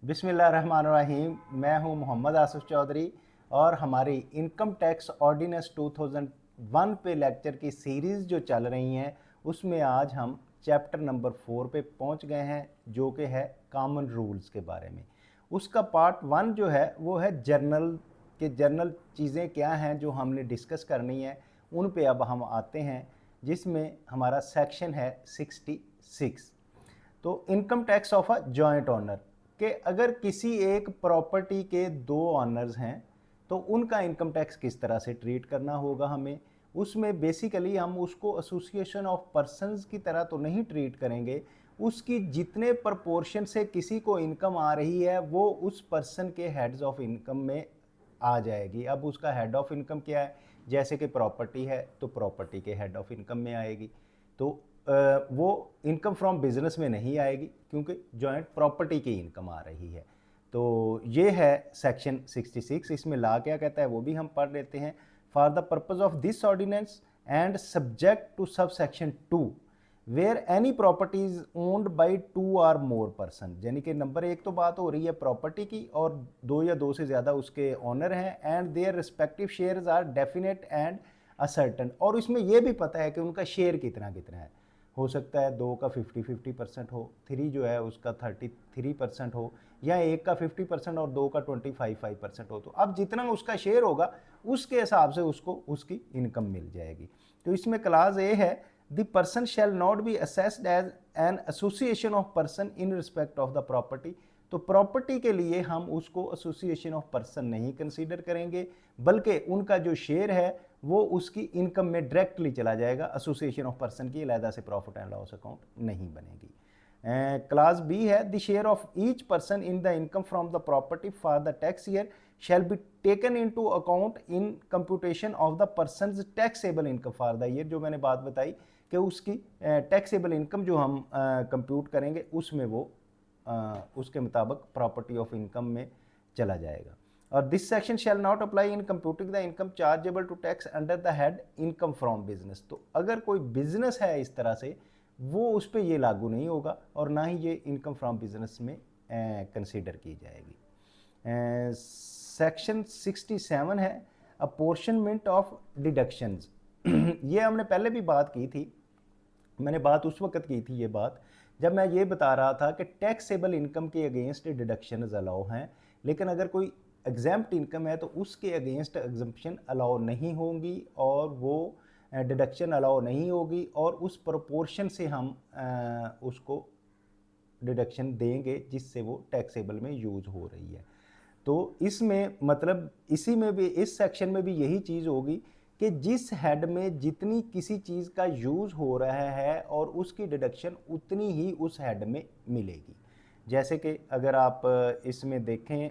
बिस्मिल्लाहिर्रहमानिर्रहीम। मैं हूं मोहम्मद आसिफ चौधरी और हमारी इनकम टैक्स ऑर्डिनेंस 2001 पे लेक्चर की सीरीज़ जो चल रही हैं उसमें आज हम चैप्टर नंबर 4 पे पहुंच गए हैं, जो कि है कॉमन रूल्स के बारे में। उसका पार्ट 1 जो है वो है जर्नल चीज़ें क्या हैं जो हमने डिस्कस करनी है, उन पे अब हम आते हैं, जिसमें हमारा सेक्शन है 66। तो income tax of a joint owner कि अगर किसी एक प्रॉपर्टी के दो ऑनर्स हैं तो उनका इनकम टैक्स किस तरह से ट्रीट करना होगा हमें। उसमें बेसिकली हम उसको एसोसिएशन ऑफ पर्सनस की तरह तो नहीं ट्रीट करेंगे, उसकी जितने प्रपोर्शन से किसी को इनकम आ रही है वो उस पर्सन के हेड्स ऑफ इनकम में आ जाएगी। अब उसका हेड ऑफ इनकम क्या है, जैसे कि प्रॉपर्टी है तो प्रॉपर्टी के हेड ऑफ इनकम में आएगी। तो वो इनकम फ्रॉम बिजनेस में नहीं आएगी क्योंकि जॉइंट प्रॉपर्टी की इनकम आ रही है। तो ये है सेक्शन 66। इसमें ला क्या कहता है वो भी हम पढ़ लेते हैं। For the purpose of this ordinance and subject to sub section 2 where any property is owned by 2 or more person, यानी कि नंबर 1 तो बात हो रही है प्रॉपर्टी की और 2 या 2 से ज़्यादा उसके ऑनर हैं, and their respective shares are definite and ascertain. और इसमें यह भी पता है कि उनका शेयर कितना कितना है। हो सकता है 2 का 50-50% हो, 3 जो है उसका 33% हो, या 1 का 50% और 2 का 25% हो। तो अब जितना उसका शेयर होगा उसके हिसाब से उसको उसकी इनकम मिल जाएगी। तो इसमें क्लास ए है, the person shall not be assessed as an association of person in respect of the property. तो प्रॉपर्टी के लिए हम उसको एसोसिएशन ऑफ पर्सन नहीं कंसीडर करेंगे, बल्कि उनका जो शेयर है वो उसकी इनकम में डायरेक्टली चला जाएगा। एसोसिएशन ऑफ पर्सन की अलहदा से प्रॉफिट एंड लॉस अकाउंट नहीं बनेगी। क्लास बी है, the share of each person in the income from the property for the tax year shall be taken into account in computation of the person taxable income for the year. जो मैंने बात बताई कि उसकी taxable income जो हम compute करेंगे उसमें वो उसके मुताबिक प्रॉपर्टी ऑफ इनकम में चला जाएगा। और this section shall not apply in computing the income chargeable to tax under the head income from business. तो अगर कोई बिजनेस है इस तरह से वो उस पर ये लागू नहीं होगा और ना ही ये इनकम फ्रॉम बिजनेस में कंसीडर की जाएगी। सेक्शन 67 है अपोर्शनमेंट ऑफ डिडक्शंस। ये हमने पहले भी बात की थी, मैंने बात उस वक्त की थी ये बात जब मैं ये बता रहा था कि टैक्सेबल इनकम के अगेंस्ट डिडक्शन अलाउ हैं, लेकिन अगर कोई एग्जाम्प्ट इनकम है तो उसके अगेंस्ट एग्जम्पशन अलाउ नहीं होंगी और वो डिडक्शन अलाउ नहीं होगी और उस प्रोपोर्शन से हम उसको डिडक्शन देंगे जिससे वो टैक्सेबल में यूज़ हो रही है। तो इसमें मतलब इसी में भी इस सेक्शन में भी यही चीज़ होगी कि जिस हेड में जितनी किसी चीज़ का यूज़ हो रहा है और उसकी डिडक्शन उतनी ही उस हेड में मिलेगी। जैसे कि अगर आप इसमें देखें,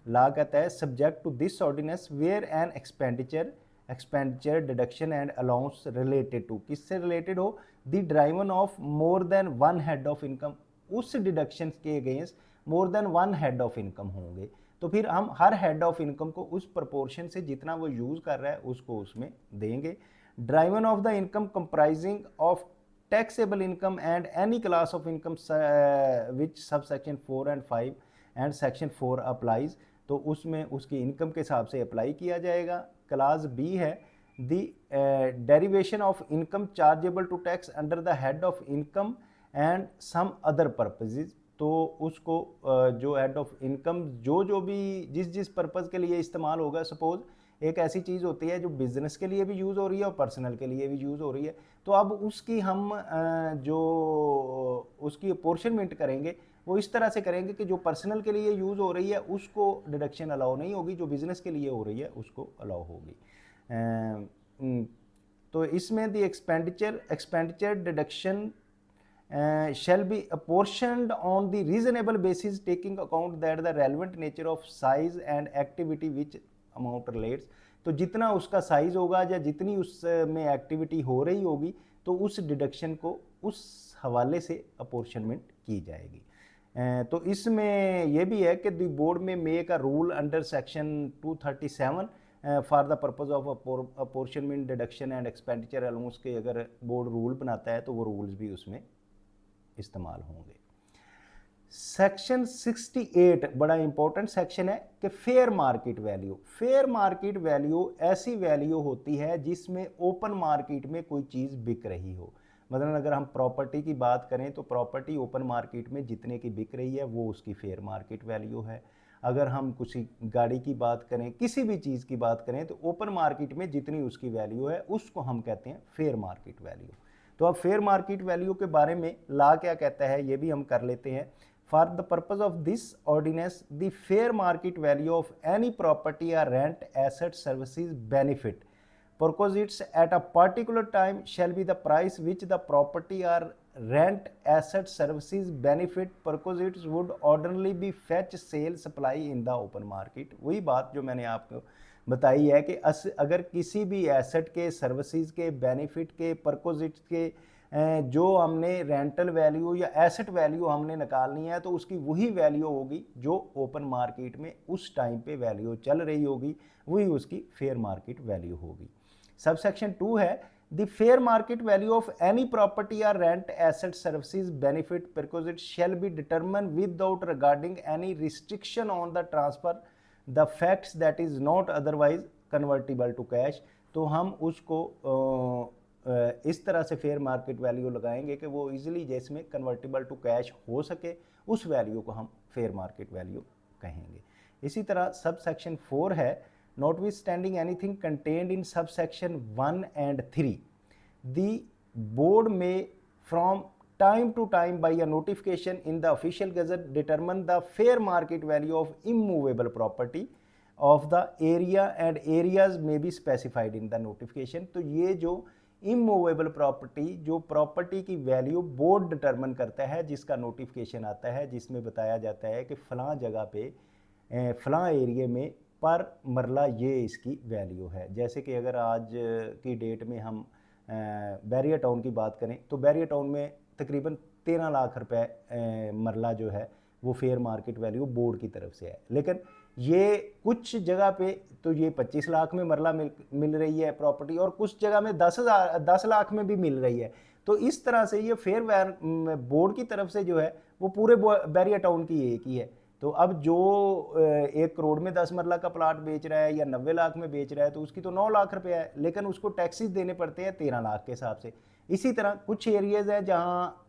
ला कहता है subject to this ordinance where an expenditure deduction and allowance related to, किससे रिलेटेड हो, the driven of more than one head of income, उस डिडक्शन के against more than one head of income होंगे। तो फिर हम हर हेड ऑफ इनकम को उस प्रपोर्शन से जितना वो यूज़ कर रहा है उसको उसमें देंगे। Driven of the income comprising of taxable income and any class of income which sub section 4 and 5 and section 4 applies, तो उसमें उसकी इनकम के हिसाब से अप्लाई किया जाएगा। क्लास बी है the derivation of income chargeable to tax under the head of income and some other purposes. तो उसको जो हेड ऑफ इनकम जो भी जिस पर्पज़ के लिए इस्तेमाल होगा, सपोज एक ऐसी चीज़ होती है जो बिज़नेस के लिए भी यूज़ हो रही है और पर्सनल के लिए भी यूज़ हो रही है, तो अब उसकी हम जो उसकी अपोर्शनमेंट करेंगे वो इस तरह से करेंगे कि जो पर्सनल के लिए यूज़ हो रही है उसको डिडक्शन अलाउ नहीं होगी, जो बिज़नेस के लिए हो रही है उसको अलाउ होगी। तो इसमें the expenditure deduction shall be apportioned on the reasonable basis taking account that the relevant nature of size and activity which amount relates। तो जितना उसका साइज होगा या जितनी उसमें एक्टिविटी हो रही होगी तो उस डिडक्शन को उस हवाले से अपोर्शनमेंट की जाएगी। तो इसमें यह भी है कि द बोर्ड में make a rule under section 237 for the purpose of apportionment deduction and expenditure allowance के अगर बोर्ड रूल बनाता है तो वो रूल्स भी उसमें इस्तेमाल होंगे। सेक्शन 68 बड़ा इंपॉर्टेंट सेक्शन है कि fair market value. Fair market value ऐसी वैल्यू होती है जिसमें ओपन मार्केट में कोई चीज़ बिक रही हो। मतलब अगर हम प्रॉपर्टी की बात करें तो प्रॉपर्टी ओपन मार्केट में जितने की बिक रही है वो उसकी फेयर मार्केट वैल्यू है। अगर हम किसी गाड़ी की बात करें, किसी भी चीज़ की बात करें, तो ओपन मार्केट में जितनी उसकी वैल्यू है उसको हम कहते हैं फेयर मार्केट वैल्यू। तो अब फेयर मार्केट वैल्यू के बारे में ला क्या कहता है ये भी हम कर लेते हैं। For the purpose of this ordinance, the fair market value of any property or rent, asset, services, benefit, perquisites at a particular time shall be the price which the property or rent, asset, services, benefit, perquisites would ordinarily be fetch, sale, supply in the open market। वही बात जो मैंने आपको बताई है कि अगर किसी भी एसेट के, सर्विसेज के, बेनिफिट के, परकोजिट्स के जो हमने रेंटल वैल्यू या एसेट वैल्यू हमने निकालनी है तो उसकी वही वैल्यू होगी जो ओपन मार्केट में उस टाइम पे वैल्यू चल रही होगी, वही उसकी फेयर मार्केट वैल्यू होगी। सबसेक्शन 2 है the fair market value of any property or rent, asset, services, benefit, perquisite shall be determine without regarding any restriction on the transfer the facts that is not otherwise convertible to cash. तो हम उसको इस तरह से fair market value लगाएंगे कि वो easily जिसमें कन्वर्टिबल टू कैश हो सके, उस वैल्यू को हम फेयर मार्केट वैल्यू कहेंगे। इसी तरह सब सेक्शन 4 है notwithstanding anything contained in sub section 1 and 3 the board में from time to time by a notification in the official gazette determine the fair market value of immovable property of the area and areas may be specified in the notification। तो ये जो immovable property, जो property की value board determine करता है, जिसका notification आता है जिसमें बताया जाता है कि फ़लाँ जगह पे फ़लाँ एरिया में पर मरला ये इसकी वैल्यू है। जैसे कि अगर आज की डेट में हम बैरियर टाउन की बात करें तो बैरियर टाउन में तकरीबन 13 लाख रुपए मरला जो है वो फेयर मार्केट वैल्यू बोर्ड की तरफ से है। लेकिन ये कुछ जगह पे तो ये 25 लाख में मरला मिल रही है प्रॉपर्टी, और कुछ जगह में 10 लाख में भी मिल रही है। तो इस तरह से ये फेयर बोर्ड की तरफ से जो है वो पूरे बैरियर टाउन की एक ही है। तो अब जो 1 करोड़ में 10 मरला का प्लाट बेच रहा है या 90 लाख में बेच रहा है तो उसकी तो 9 लाख रुपए है, लेकिन उसको टैक्सेस देने पड़ते हैं 13 लाख के हिसाब से। इसी तरह कुछ एरियाज है जहाँ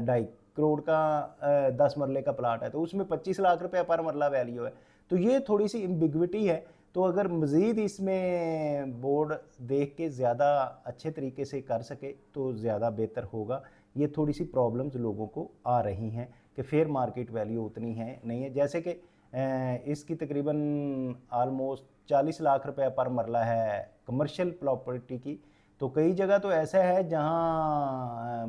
2.5 करोड़ का 10 मरले का प्लाट है तो उसमें 25 लाख रुपए पर मरला वैल्यू है। तो ये थोड़ी सी एम्बिग्विटी है। तो अगर मज़ीद इसमें बोर्ड देख के ज़्यादा अच्छे तरीके से कर सके तो ज़्यादा बेहतर होगा। ये थोड़ी सी प्रॉब्लम्स लोगों को आ रही हैं कि फेयर मार्केट वैल्यू उतनी है नहीं है। जैसे कि इसकी तकरीबन आलमोस्ट 40 लाख रुपए पर मरला है कमर्शियल प्रॉपर्टी की। तो कई जगह तो ऐसा है जहाँ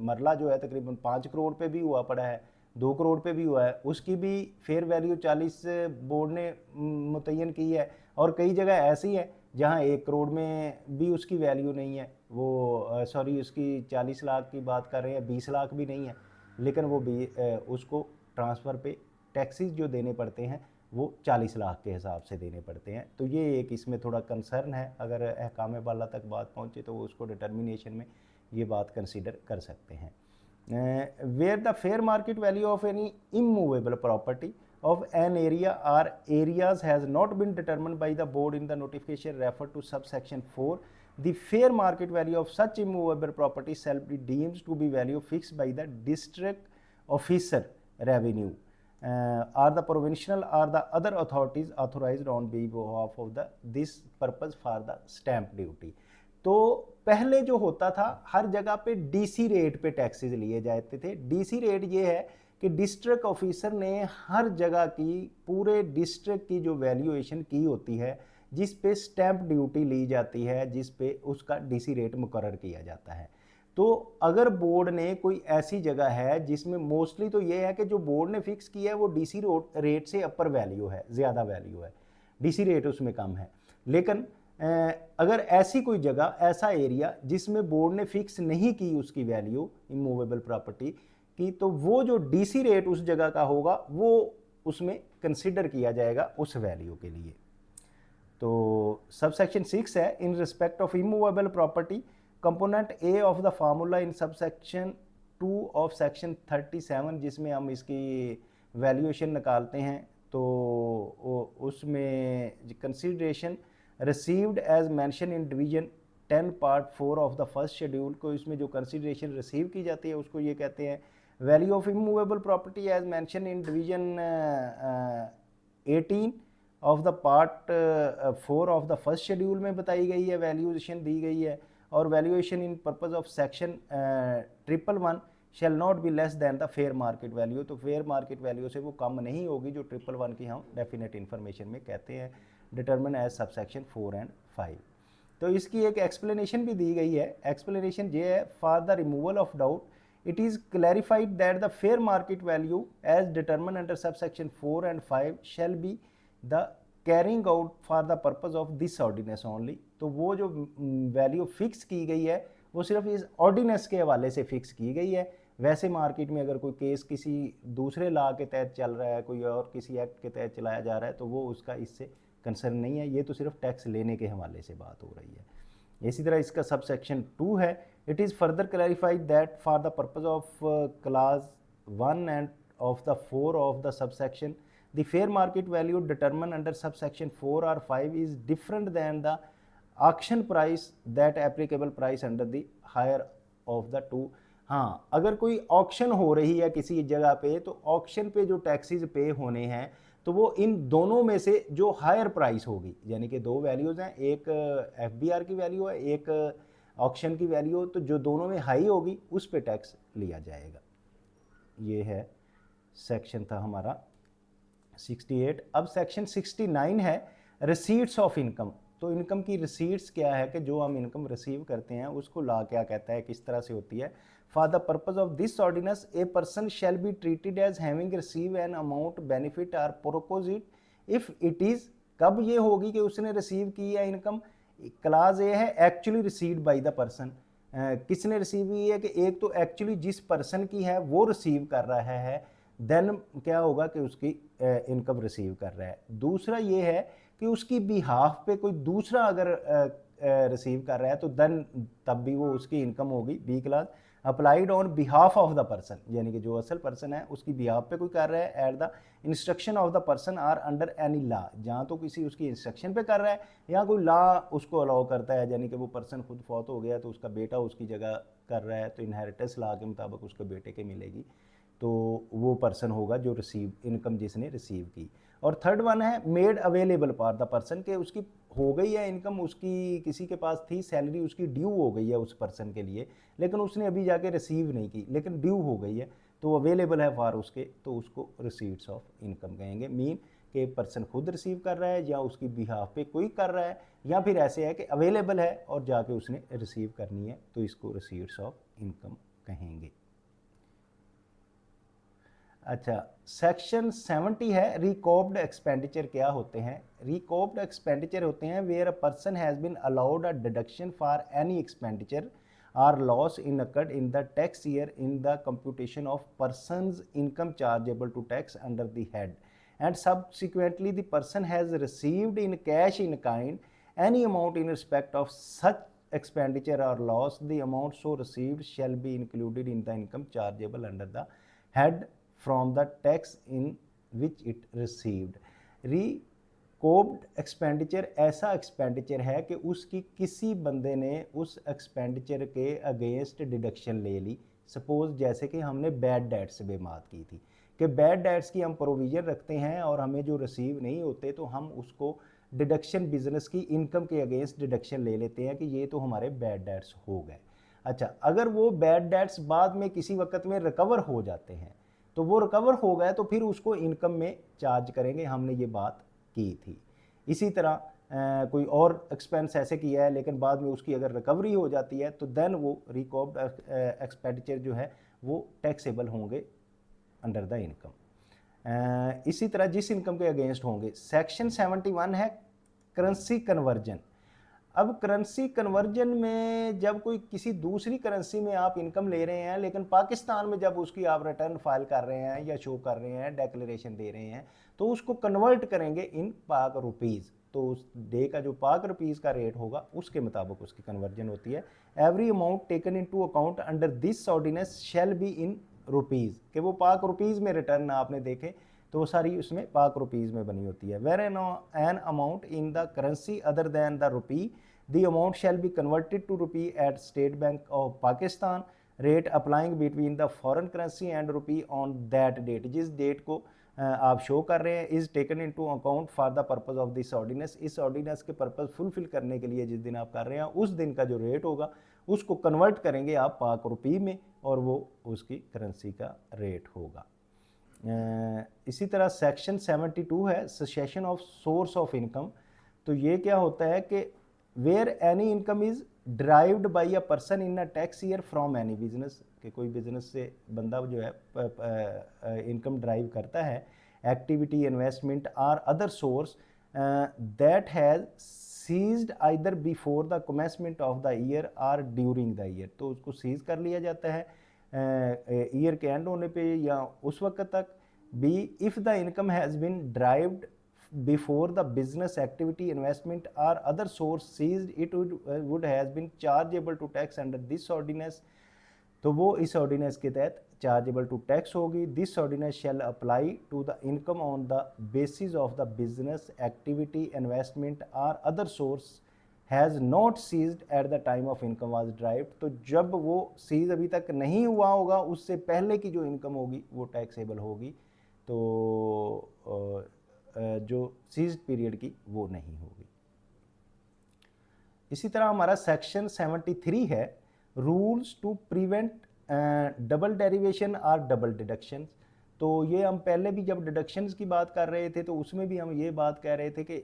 मरला जो है तकरीबन 5 करोड़ पे भी हुआ पड़ा है, 2 करोड़ पे भी हुआ है, उसकी भी फेयर वैल्यू 40 बोर्ड ने मुतय्यन की है। और कई जगह ऐसी है जहाँ 1 करोड़ में भी उसकी वैल्यू नहीं है, वो सॉरी उसकी 40 लाख की बात कर रहे हैं, 20 लाख भी नहीं है, लेकिन वो भी उसको ट्रांसफ़र पे टैक्सेस जो देने पड़ते हैं वो 40 लाख के हिसाब से देने पड़ते हैं। तो ये एक इसमें थोड़ा कंसर्न है। अगर अहकाम बाला तक बात पहुँचे तो वो उसको डिटर्मिनेशन में ये बात कंसीडर कर सकते हैं। where the fair market value of any immovable property of an area or areas has not been determined by the board in the notification referred to subsection 4, the fair market value of such immovable property shall be deemed to be value fixed by the district officer revenue or the provincial or the other authorities authorized on behalf of the this purpose for the stamp duty। तो पहले जो होता था हर जगह पे DC rate पे taxes लिए जाते थे। डीसी रेट ये है कि डिस्ट्रिक्ट ऑफिसर ने हर जगह की, पूरे डिस्ट्रिक्ट की जो वैल्यूएशन की होती है, जिस पे स्टैंप ड्यूटी ली जाती है, जिस पे उसका डीसी रेट मुकर्रर किया जाता है। तो अगर बोर्ड ने कोई ऐसी जगह है जिसमें मोस्टली तो ये है कि जो बोर्ड ने फिक्स किया है वो डीसी रेट से अपर वैल्यू है, ज़्यादा वैल्यू है, डीसी रेट उसमें कम है। लेकिन अगर ऐसी कोई जगह, ऐसा एरिया जिसमें बोर्ड ने फिक्स नहीं की उसकी वैल्यू इमूवेबल प्रॉपर्टी की, तो वो जो डीसी रेट उस जगह का होगा वो उसमें कंसिडर किया जाएगा उस वैल्यू के लिए। तो सबसेक्शन 6 है in respect of immovable property component A of the formula in subsection 2 of section 37 जिसमें हम इसकी वैल्यूएशन निकालते हैं, तो उसमें consideration received as mention in division 10 part 4 of the first schedule को, इसमें जो कंसीडरेशन रिसीव की जाती है उसको ये कहते हैं value of immovable property as mention in division 18 of the part 4 of the first schedule में बताई गई है, वैल्यूएशन दी गई है। और valuation in purpose of section 111 shall not be less than the fair market value, तो फेयर मार्केट वैल्यू से वो कम नहीं होगी जो 111 की हम डेफिनेट इन्फॉर्मेशन में कहते हैं, डिटरमिन एज सबसेक्शन 4 एंड 5। तो इसकी एक एक्सप्लेनेशन भी दी गई है। एक्सप्लेनेशन ये है, for the removal of doubt it is clarified that the fair market value as determined under subsection 4 and 5 shall be the carrying out for the purpose of this ordinance only। तो वो जो value fix की गई है वो सिर्फ इस ordinance के हवाले से फिक्स की गई है। वैसे मार्केट में अगर कोई केस किसी दूसरे लॉ के तहत चल रहा है, कोई और किसी एक्ट के तहत चलाया जा रहा है, तो वो उसका इससे कंसर्न नहीं है। ये तो सिर्फ टैक्स लेने के हवाले से बात हो रही है। इसी तरह इसका सबसेक्शन 2 है, it is further clarified that for the purpose of class 1 and of the 4 of the subsection the fair market value determine under subsection 4 or 5 is different than the auction price that applicable price under the higher of the 2। हाँ, अगर कोई auction हो रही है किसी जगह पे, तो ऑक्शन पे जो टैक्सेस पे होने हैं तो वो इन दोनों में से जो हायर प्राइस होगी, यानी कि दो वैल्यूज़ हैं, एक FBR की वैल्यू है, एक ऑक्शन की वैल्यू, तो जो दोनों में हाई होगी उस पे टैक्स लिया जाएगा। ये है सेक्शन था हमारा 68। अब सेक्शन 69 है रिसीट्स ऑफ इनकम। तो इनकम की रिसीट्स क्या है कि जो हम इनकम रिसीव करते हैं उसको लॉ क्या कहता है, किस तरह से होती है। For the purpose of this ordinance a person shall be treated as having receive an amount benefit or perquisite if it is, कब ये होगी कि उसने रिसीव की है इनकम। क्लास ए है actually received by the person, किसने receive की है कि एक तो एक्चुअली जिस पर्सन की है वो रिसीव कर रहा है, देन क्या होगा कि उसकी इनकम रिसीव कर रहा है। दूसरा ये है कि उसकी बिहाफ पे कोई दूसरा अगर रिसीव कर रहा है तो देन तब भी वो उसकी इनकम होगी। B class applied on behalf of the person, यानी कि जो असल पर्सन है उसकी बिहाफ पे कोई कर रहा है, at the instruction of the person or under any law, जहाँ तो किसी उसकी इंस्ट्रक्शन पे कर रहा है या कोई लॉ उसको अलाउ करता है, यानी कि वो पर्सन खुद फौत हो गया तो उसका बेटा उसकी जगह कर रहा है, तो इनहेरिटेंस लॉ के मुताबिक उसके बेटे के मिलेगी, तो वो पर्सन होगा जो रिसीव इनकम जिसने रिसीव की। और थर्ड वन है made available for the person, के उसकी हो गई है इनकम, उसकी किसी के पास थी सैलरी, उसकी ड्यू हो गई है उस पर्सन के लिए, लेकिन उसने अभी जाके रिसीव नहीं की, लेकिन ड्यू हो गई है तो अवेलेबल है फॉर उसके, तो उसको रिसीट्स ऑफ इनकम कहेंगे। मीन कि पर्सन खुद रिसीव कर रहा है या उसकी बिहाफ पे कोई कर रहा है, या फिर ऐसे है कि अवेलेबल है और जाके उसने रिसीव करनी है, तो इसको रिसीट्स ऑफ इनकम कहेंगे। अच्छा, सेक्शन 70 है रिकॉर्ड एक्सपेंडिचर क्या होते हैं। रिकॉर्ड एक्सपेंडिचर होते हैं where a person has been allowed a deduction for any expenditure or loss incurred in the tax year in the computation of person's income chargeable to tax under the head, and subsequently the person has received in cash in kind any amount in respect of such expenditure or loss, the amount so received shall be included in the income chargeable under the head from the tax in which it received। Record expenditure ऐसा expenditure है कि उसकी किसी बंदे ने उस expenditure के against deduction ले ली। सपोज जैसे कि हमने बैड डेट्स पे बात की थी कि बैड डेट्स की हम प्रोविज़न रखते हैं और हमें जो रिसीव नहीं होते तो हम उसको डिडक्शन बिजनेस की इनकम के अगेंस्ट डिडक्शन ले लेते हैं कि ये तो हमारे बैड डेट्स हो गए। अच्छा, अगर वो बैड डेट्स बाद में किसी वक्त में रिकवर हो जाते हैं तो वो रिकवर हो गए तो फिर उसको इनकम में चार्ज करेंगे, हमने ये बात की थी। इसी तरह कोई और एक्सपेंस ऐसे किया है लेकिन बाद में उसकी अगर रिकवरी हो जाती है तो देन वो रिकॉर्ड एक्सपेंडिचर जो है वो टैक्सेबल होंगे अंडर द इनकम। इसी तरह जिस इनकम के अगेंस्ट होंगे। सेक्शन 71 है करेंसी कन्वर्जन। अब करेंसी कन्वर्जन में जब कोई किसी दूसरी करेंसी में आप इनकम ले रहे हैं, लेकिन पाकिस्तान में जब उसकी आप रिटर्न फाइल कर रहे हैं या शो कर रहे हैं, डेक्लेरेशन दे रहे हैं, तो उसको कन्वर्ट करेंगे इन पाक रुपीज़। तो उस डे का जो पाक रुपीज़ का रेट होगा उसके मुताबिक उसकी कन्वर्जन होती है। Every amount taken into account under this ordinance shall be in rupees, कि वो पाक रुपीज़ में रिटर्न आपने देखे तो वो सारी उसमें पाक रुपीज़ में बनी होती है। Where an amount in the currency other than the rupee, the amount shall be converted to rupee at State Bank of Pakistan rate applying between the foreign currency and rupee on that date. जिस date को आप show कर रहे हैं is taken into account for the purpose of this ordinance. इस ordinance के purpose fulfil करने के लिए जिस दिन आप कर रहे हैं उस दिन का जो रेट होगा उसको कन्वर्ट करेंगे आप पाक रुपी में और वो उसकी करेंसी का रेट होगा। इसी तरह सेक्शन 72 है cessation of source of income. तो ये क्या होता है कि where any income is derived by a person in a tax year from any business, कि कोई बिजनेस से बंदा जो है इनकम ड्राइव करता है, activity, investment or other source that has ceased either before the commencement of the year or during the year. तो उसको सीज कर लिया जाता है ईयर के एंड होने पे या उस वक्त तक। B if the income has been derived before the business activity, investment or other source ceased it would has been chargeable to tax under this ordinance. तो वो इस ऑर्डिनेंस के तहत चार्जेबल टू टैक्स होगी। This ordinance shall apply to the income on the basis of the business activity, investment or other source has not ceased at the time of income was derived. तो जब वो seize अभी तक नहीं हुआ होगा उससे पहले की जो इनकम होगी वो टैक्सेबल होगी, तो जो सीज्ड पीरियड की वो नहीं होगी। इसी तरह हमारा सेक्शन 73 है rules to prevent double derivation और डबल डिडक्शन। तो ये हम पहले भी जब डिडक्शंस की बात कर रहे थे तो उसमें भी हम ये बात कह रहे थे कि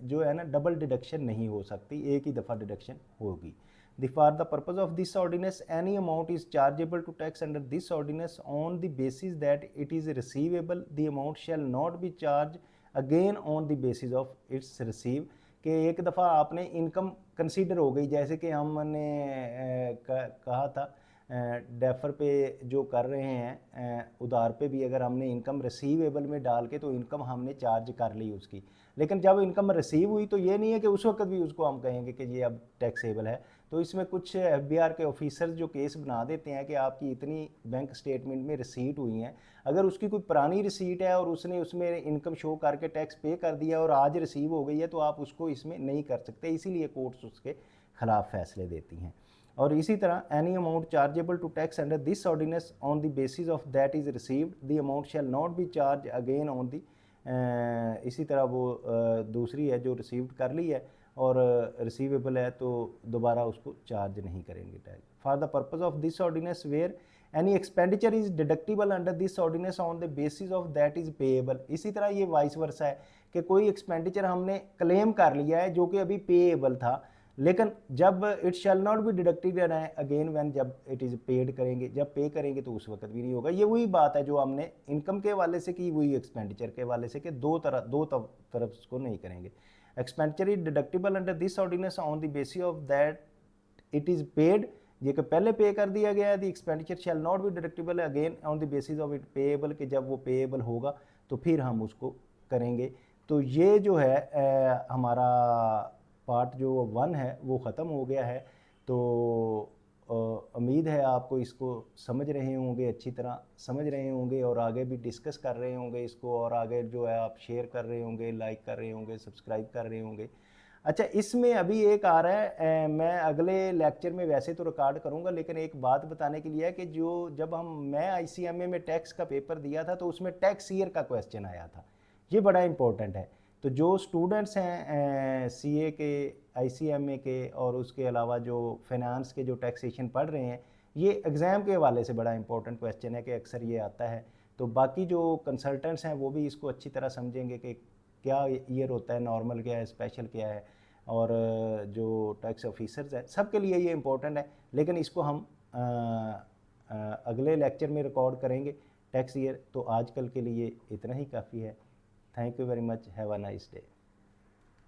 जो है ना डबल डिडक्शन नहीं हो सकती, एक ही दफ़ा डिडक्शन होगी। For the purpose of this ordinance any amount is chargeable to tax under this ordinance on the basis that it is receivable, the amount shall not be charge again on the basis of its receive. कि एक दफ़ा आपने income consider हो गई, जैसे कि हमने कहा था डेफर पे जो कर रहे हैं उधार पे भी अगर हमने इनकम रिसीवेबल में डाल के तो इनकम हमने चार्ज कर ली उसकी, लेकिन जब इनकम रिसीव हुई तो ये नहीं है कि उस वक्त भी उसको हम कहेंगे कि ये अब टैक्सेबल है। तो इसमें कुछ एफबीआर के ऑफिसर्स जो केस बना देते हैं कि आपकी इतनी बैंक स्टेटमेंट में रिसीट हुई हैं, अगर उसकी कोई पुरानी रिसीट है और उसने उसमें इनकम शो करके टैक्स पे कर दिया और आज रिसीव हो गई है तो आप उसको इसमें नहीं कर सकते, इसीलिए कोर्ट्स उसके खिलाफ फैसले देती हैं। और इसी तरह any amount chargeable to tax under this ordinance on the basis of that is received the amount shall not be charge again on the. इसी तरह वो दूसरी है जो रिसीव्ड कर ली है और रिसीवेबल है तो दोबारा उसको चार्ज नहीं करेंगे tax. For the purpose of this ordinance where any expenditure is deductible under this ordinance on the basis of that is payable. इसी तरह ये वाइस वर्सा है कि कोई एक्सपेंडिचर हमने क्लेम कर लिया है जो कि अभी पेएबल था, लेकिन जब it shall not be deducted again when, जब इट इज़ पेड करेंगे, जब पे करेंगे तो उस वक्त भी नहीं होगा। ये वही बात है जो हमने इनकम के वाले से की, वही एक्सपेंडिचर के वाले से कि दो तरफ को नहीं करेंगे। Expenditure is deductible under this ordinance on the basis of that it is paid, ये कि पहले पे कर दिया गया है। The expenditure shall not be deductible again on the basis of it payable, कि जब वो पेएबल होगा तो फिर हम उसको करेंगे। तो ये जो है हमारा पार्ट जो 1 है वो ख़त्म हो गया है। तो उम्मीद है आपको इसको समझ रहे होंगे, अच्छी तरह समझ रहे होंगे और आगे भी डिस्कस कर रहे होंगे इसको, और आगे जो है आप शेयर कर रहे होंगे, लाइक कर रहे होंगे, सब्सक्राइब कर रहे होंगे। अच्छा, इसमें अभी एक आ रहा है, मैं अगले लेक्चर में वैसे तो रिकॉर्ड करूंगा, लेकिन एक बात बताने के लिए है कि जब मैं ICMA में टैक्स का पेपर दिया था तो उसमें टैक्स ईयर का क्वेश्चन आया था। ये बड़ा इंपॉर्टेंट है। तो जो स्टूडेंट्स हैं CA के, ICMA के और उसके अलावा जो फाइनेंस के जो टैक्सेशन पढ़ रहे हैं, ये एग्ज़ाम के हवाले से बड़ा इंपॉर्टेंट क्वेश्चन है कि अक्सर ये आता है। तो बाकी जो कंसल्टेंट्स हैं वो भी इसको अच्छी तरह समझेंगे कि क्या ईयर होता है, नॉर्मल क्या है, स्पेशल क्या है, और जो टैक्स ऑफिसर्स हैं सबके लिए ये इम्पोर्टेंट है। लेकिन इसको हम अगले लेक्चर में रिकॉर्ड करेंगे टैक्स ईयर। तो आजकल के लिए इतना ही काफ़ी है। Thank you very much, have a nice day.